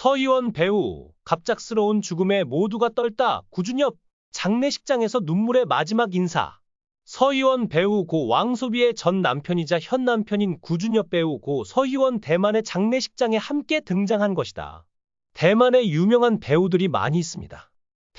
서희원 배우, 갑작스러운 죽음에 모두가 떨다. 구준엽, 장례식장에서 눈물의 마지막 인사. 서희원 배우 고 왕소비의 전 남편이자 현 남편인 구준엽 배우 고 서희원 대만의 장례식장에 함께 등장한 것이다. 대만에 유명한 배우들이 많이 있습니다.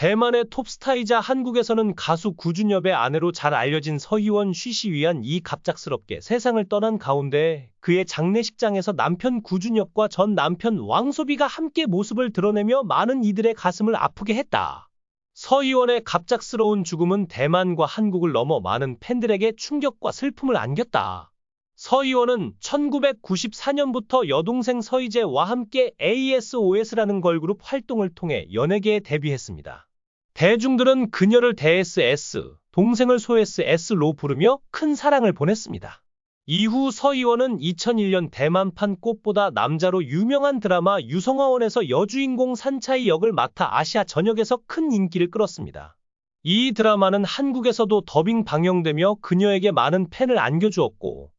대만의 톱스타이자 한국에서는 가수 구준엽의 아내로 잘 알려진 서희원 쉬쉬위한 이 갑작스럽게 세상을 떠난 가운데 그의 장례식장에서 남편 구준엽과 전 남편 왕소비가 함께 모습을 드러내며 많은 이들의 가슴을 아프게 했다. 서희원의 갑작스러운 죽음은 대만과 한국을 넘어 많은 팬들에게 충격과 슬픔을 안겼다. 서희원은 1994년부터 여동생 서희재와 함께 ASOS라는 걸그룹 활동을 통해 연예계에 데뷔했습니다. 대중들은 그녀를 대SS, 동생을 소SS로 부르며 큰 사랑을 보냈습니다. 이후 서희원은 2001년 대만판 꽃보다 남자로 유명한 드라마 유성화원에서 여주인공 산차이 역을 맡아 아시아 전역에서 큰 인기를 끌었습니다. 이 드라마는 한국에서도 더빙 방영되며 그녀에게 많은 팬을 안겨주었고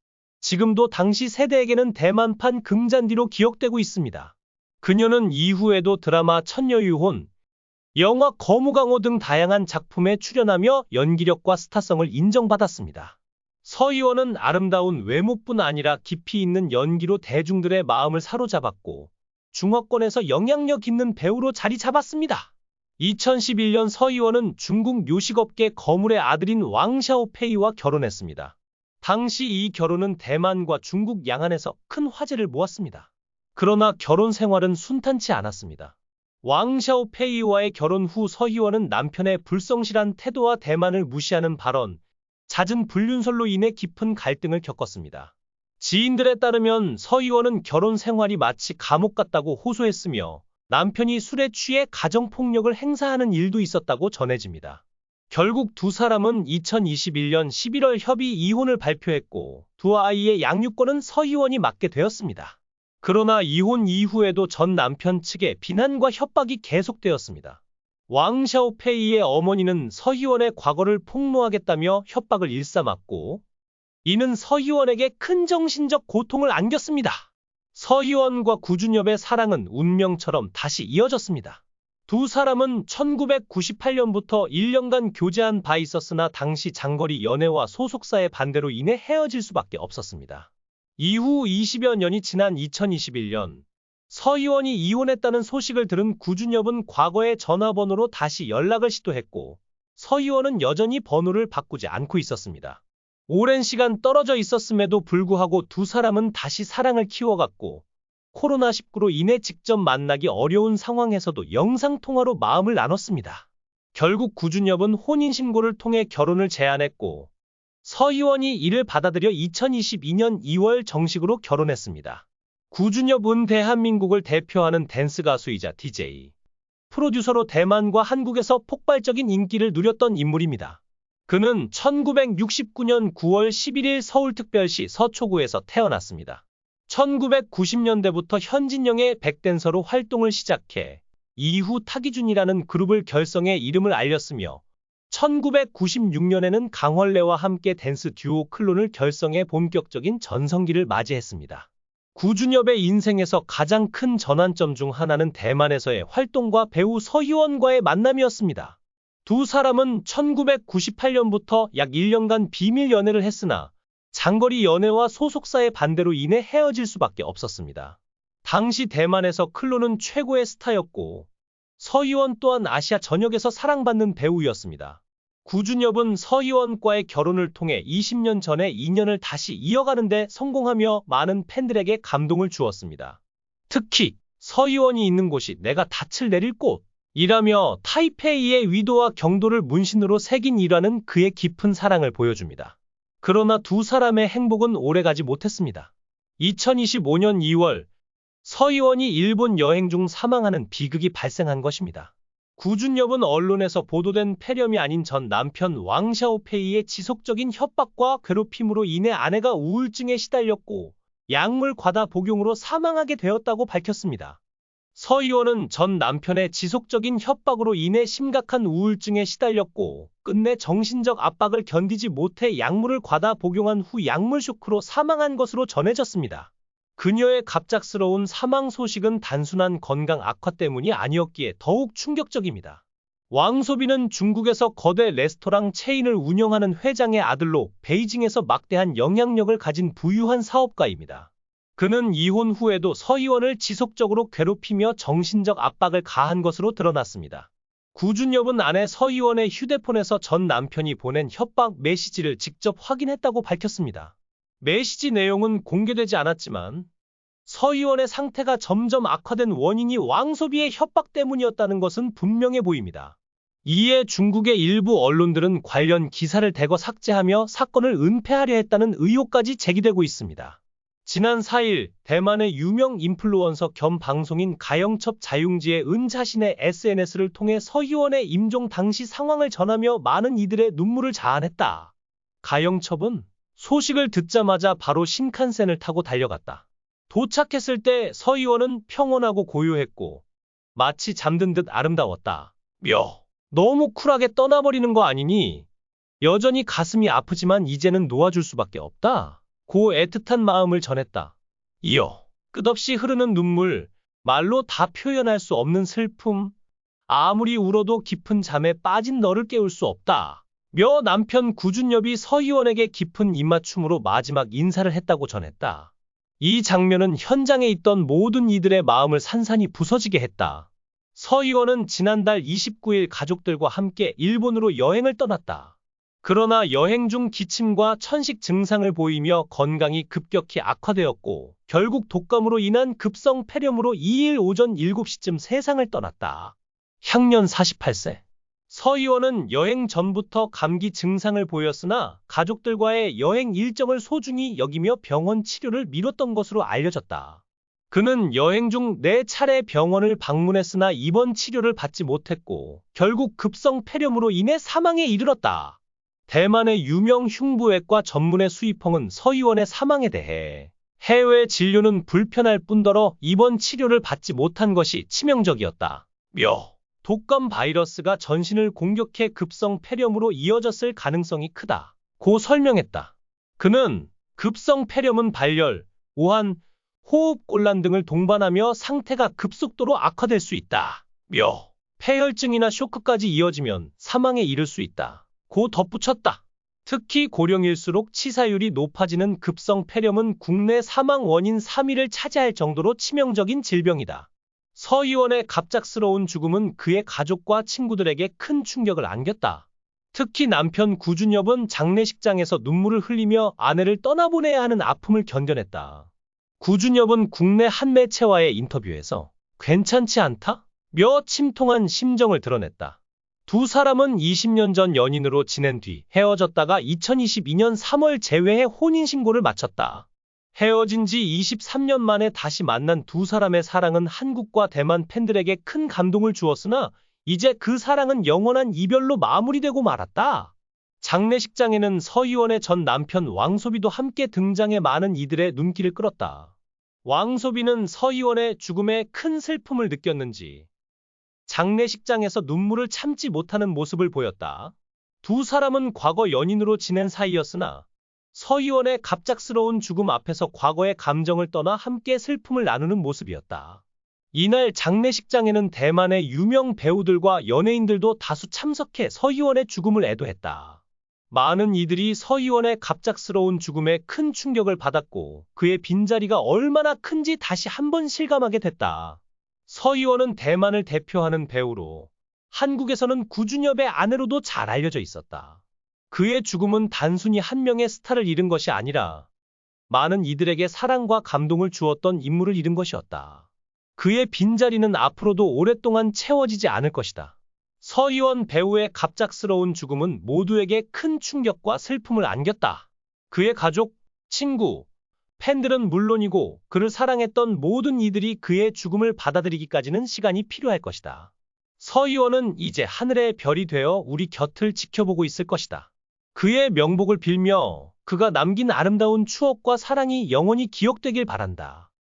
지금도 당시 세대에게는 대만판 금잔디로 기억되고 있습니다. 그녀는 이후에도 드라마 천녀유혼, 영화 거무강호 등 다양한 작품에 출연하며 연기력과 스타성을 인정받았습니다. 서희원은 아름다운 외모뿐 아니라 깊이 있는 연기로 대중들의 마음을 사로잡았고 중화권에서 영향력 있는 배우로 자리 잡았습니다. 2011년 서희원은 중국 요식업계 거물의 아들인 왕샤오페이와 결혼했습니다. 당시 이 결혼은 대만과 중국 양안에서 큰 화제를 모았습니다. 그러나 결혼 생활은 순탄치 않았습니다. 왕샤오페이와의 결혼 후 서희원은 남편의 불성실한 태도와 대만을 무시하는 발언, 잦은 불륜설로 인해 깊은 갈등을 겪었습니다. 지인들에 따르면 서희원은 결혼 생활이 마치 감옥 같다고 호소했으며 남편이 술에 취해 가정폭력을 행사하는 일도 있었다고 전해집니다. 결국 두 사람은 2021년 11월 협의 이혼을 발표했고 두 아이의 양육권은 서희원이 맡게 되었습니다. 그러나 이혼 이후에도 전 남편 측의 비난과 협박이 계속되었습니다. 왕샤오페이의 어머니는 서희원의 과거를 폭로하겠다며 협박을 일삼았고 이는 서희원에게 큰 정신적 고통을 안겼습니다. 서희원과 구준엽의 사랑은 운명처럼 다시 이어졌습니다. 두 사람은 1998년부터 1년간 교제한 바 있었으나 당시 장거리 연애와 소속사의 반대로 인해 헤어질 수밖에 없었습니다. 이후 20여 년이 지난 2021년 서희원이 이혼했다는 소식을 들은 구준엽은 과거의 전화번호로 다시 연락을 시도했고 서희원은 여전히 번호를 바꾸지 않고 있었습니다. 오랜 시간 떨어져 있었음에도 불구하고 두 사람은 다시 사랑을 키워갔고 코로나19로 인해 직접 만나기 어려운 상황에서도 영상통화로 마음을 나눴습니다. 결국 구준엽은 혼인신고를 통해 결혼을 제안했고 서희원이 이를 받아들여 2022년 2월 정식으로 결혼했습니다. 구준엽은 대한민국을 대표하는 댄스 가수이자 DJ, 프로듀서로 대만과 한국에서 폭발적인 인기를 누렸던 인물입니다. 그는 1969년 9월 11일 서울특별시 서초구에서 태어났습니다. 1990년대부터 현진영의 백댄서로 활동을 시작해 이후 타기준이라는 그룹을 결성해 이름을 알렸으며 1996년에는 강원래와 함께 댄스 듀오 클론을 결성해 본격적인 전성기를 맞이했습니다. 구준엽의 인생에서 가장 큰 전환점 중 하나는 대만에서의 활동과 배우 서희원과의 만남이었습니다. 두 사람은 1998년부터 약 1년간 비밀 연애를 했으나 장거리 연애와 소속사의 반대로 인해 헤어질 수밖에 없었습니다. 당시 대만에서 클론은 최고의 스타였고 서희원 또한 아시아 전역에서 사랑받는 배우였습니다. 구준엽은 서희원과의 결혼을 통해 20년 전의 인연을 다시 이어가는 데 성공하며 많은 팬들에게 감동을 주었습니다. 특히 서희원이 있는 곳이 내가 닻을 내릴 곳이라며 타이페이의 위도와 경도를 문신으로 새긴 일화는 그의 깊은 사랑을 보여줍니다. 그러나 두 사람의 행복은 오래가지 못했습니다. 2025년 2월 서희원이 일본 여행 중 사망하는 비극이 발생한 것입니다. 구준엽은 언론에서 보도된 폐렴이 아닌 전 남편 왕샤오페이의 지속적인 협박과 괴롭힘으로 인해 아내가 우울증에 시달렸고 약물 과다 복용으로 사망하게 되었다고 밝혔습니다. 서희원은 전 남편의 지속적인 협박으로 인해 심각한 우울증에 시달렸고 끝내 정신적 압박을 견디지 못해 약물을 과다 복용한 후 약물 쇼크로 사망한 것으로 전해졌습니다. 그녀의 갑작스러운 사망 소식은 단순한 건강 악화 때문이 아니었기에 더욱 충격적입니다. 왕소비는 중국에서 거대 레스토랑 체인을 운영하는 회장의 아들로 베이징에서 막대한 영향력을 가진 부유한 사업가입니다. 그는 이혼 후에도 서희원을 지속적으로 괴롭히며 정신적 압박을 가한 것으로 드러났습니다. 구준엽은 아내 서희원의 휴대폰에서 전 남편이 보낸 협박 메시지를 직접 확인했다고 밝혔습니다. 메시지 내용은 공개되지 않았지만 서희원의 상태가 점점 악화된 원인이 왕소비의 협박 때문이었다는 것은 분명해 보입니다. 이에 중국의 일부 언론들은 관련 기사를 대거 삭제하며 사건을 은폐하려 했다는 의혹까지 제기되고 있습니다. 지난 4일 대만의 유명 인플루언서 겸 방송인 가영첩 자융지의 은 자신의 SNS를 통해 서희원의 임종 당시 상황을 전하며 많은 이들의 눈물을 자아냈다. 가영첩은 소식을 듣자마자 바로 신칸센을 타고 달려갔다. 도착했을 때 서희원은 평온하고 고요했고 마치 잠든 듯 아름다웠다. 너무 쿨하게 떠나버리는 거 아니니? 여전히 가슴이 아프지만 이제는 놓아줄 수밖에 없다. 고 애틋한 마음을 전했다. 이어 끝없이 흐르는 눈물, 말로 다 표현할 수 없는 슬픔, 아무리 울어도 깊은 잠에 빠진 너를 깨울 수 없다. 며 남편 구준엽이 서희원에게 깊은 입맞춤으로 마지막 인사를 했다고 전했다. 이 장면은 현장에 있던 모든 이들의 마음을 산산이 부서지게 했다. 서희원은 지난달 29일 가족들과 함께 일본으로 여행을 떠났다. 그러나 여행 중 기침과 천식 증상을 보이며 건강이 급격히 악화되었고 결국 독감으로 인한 급성 폐렴으로 2일 오전 7시쯤 세상을 떠났다. 향년 48세. 서희원은 여행 전부터 감기 증상을 보였으나 가족들과의 여행 일정을 소중히 여기며 병원 치료를 미뤘던 것으로 알려졌다. 그는 여행 중 4차례 병원을 방문했으나 입원 치료를 받지 못했고 결국 급성 폐렴으로 인해 사망에 이르렀다. 대만의 유명 흉부외과 전문의 수이펑은 서희원의 사망에 대해 해외 진료는 불편할 뿐더러 입원 치료를 받지 못한 것이 치명적이었다. 독감 바이러스가 전신을 공격해 급성 폐렴으로 이어졌을 가능성이 크다. 고 설명했다. 그는 급성 폐렴은 발열, 오한, 호흡곤란 등을 동반하며 상태가 급속도로 악화될 수 있다. 폐혈증이나 쇼크까지 이어지면 사망에 이를 수 있다. 고 덧붙였다. 특히 고령일수록 치사율이 높아지는 급성 폐렴은 국내 사망 원인 3위를 차지할 정도로 치명적인 질병이다. 서희원의 갑작스러운 죽음은 그의 가족과 친구들에게 큰 충격을 안겼다. 특히 남편 구준엽은 장례식장에서 눈물을 흘리며 아내를 떠나보내야 하는 아픔을 견뎌냈다. 구준엽은 국내 한 매체와의 인터뷰에서 괜찮지 않다? 며 침통한 심정을 드러냈다. 두 사람은 20년 전 연인으로 지낸 뒤 헤어졌다가 2022년 3월 재회해 혼인신고를 마쳤다. 헤어진 지 23년 만에 다시 만난 두 사람의 사랑은 한국과 대만 팬들에게 큰 감동을 주었으나 이제 그 사랑은 영원한 이별로 마무리되고 말았다. 장례식장에는 서희원의 전 남편 왕소비도 함께 등장해 많은 이들의 눈길을 끌었다. 왕소비는 서희원의 죽음에 큰 슬픔을 느꼈는지 장례식장에서 눈물을 참지 못하는 모습을 보였다. 두 사람은 과거 연인으로 지낸 사이였으나 서희원의 갑작스러운 죽음 앞에서 과거의 감정을 떠나 함께 슬픔을 나누는 모습이었다. 이날 장례식장에는 대만의 유명 배우들과 연예인들도 다수 참석해 서희원의 죽음을 애도했다. 많은 이들이 서희원의 갑작스러운 죽음에 큰 충격을 받았고 그의 빈자리가 얼마나 큰지 다시 한번 실감하게 됐다. 서희원은 대만을 대표하는 배우로 한국에서는 구준엽의 아내로도 잘 알려져 있었다. 그의 죽음은 단순히 한 명의 스타를 잃은 것이 아니라 많은 이들에게 사랑과 감동을 주었던 인물을 잃은 것이었다. 그의 빈자리는 앞으로도 오랫동안 채워지지 않을 것이다. 서희원 배우의 갑작스러운 죽음은 모두에게 큰 충격과 슬픔을 안겼다. 그의 가족, 친구, 팬들은 물론이고 그를 사랑했던 모든 이들이 그의 죽음을 받아들이기까지는 시간이 필요할 것이다. 서희원은 이제 하늘의 별이 되어 우리 곁을 지켜보고 있을 것이다. 그의 명복을 빌며 그가 남긴 아름다운 추억과 사랑이 영원히 기억되길 바란다.